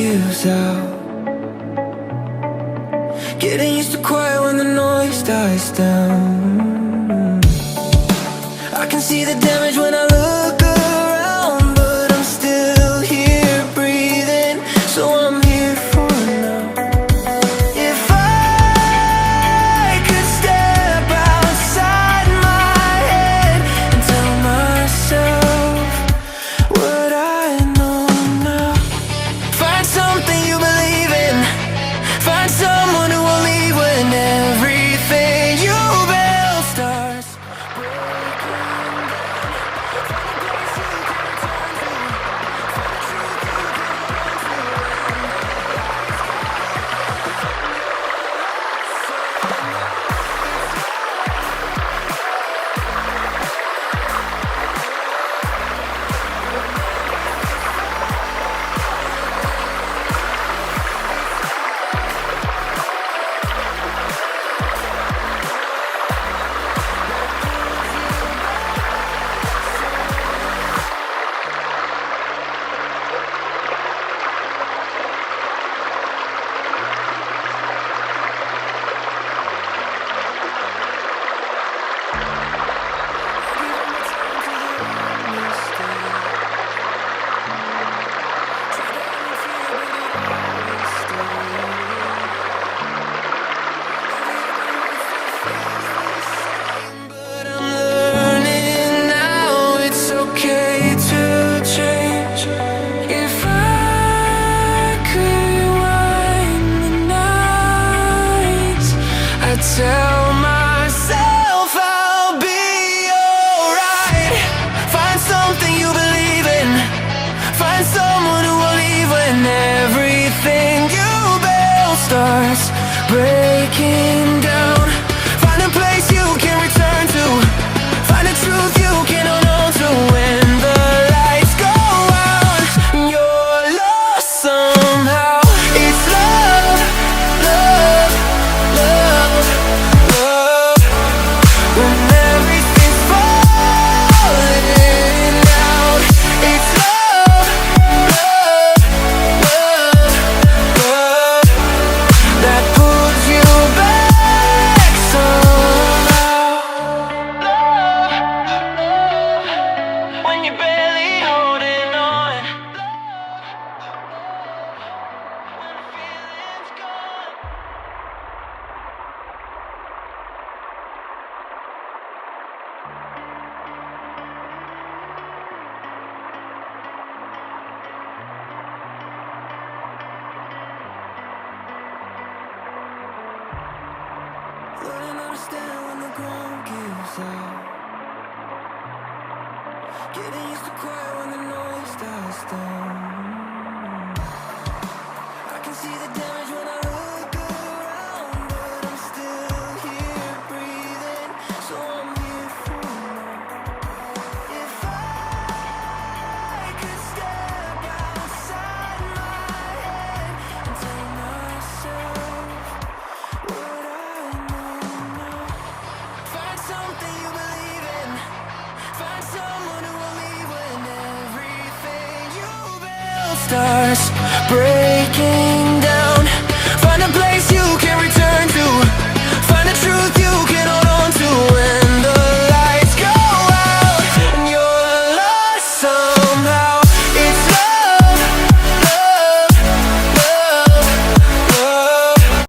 gives out. Getting used to quiet when the noise dies down. I can see the damage when I look around, but I'm still here breathing, so I'm here for now. If I could step outside my head and tell myself what I know now. Find something you believe in. Find someone who will leave when everything you build starts breaking down. Tell myself I'll be alright. Find something you believe in. Find someone who will leave when everything you build starts breaking down. Find a place you can return to. Find a truth you can hold on to. When the lights go out and you're lost somehow. It's love, love, love, love. When everything's falling out, it's love, love, love, love that pulls you back somehow. Love, love, when you're barely holding on. When the feeling's gone. Learning how to stand when the ground gives out. Getting used to quiet when the noise dies down. I can see the damage when I look around, but I'm still here breathing, so I'm here for now. If I could step outside my head and tell myself what I know now. Find something you believe in. Find someone who will leave when everything you build starts breaking.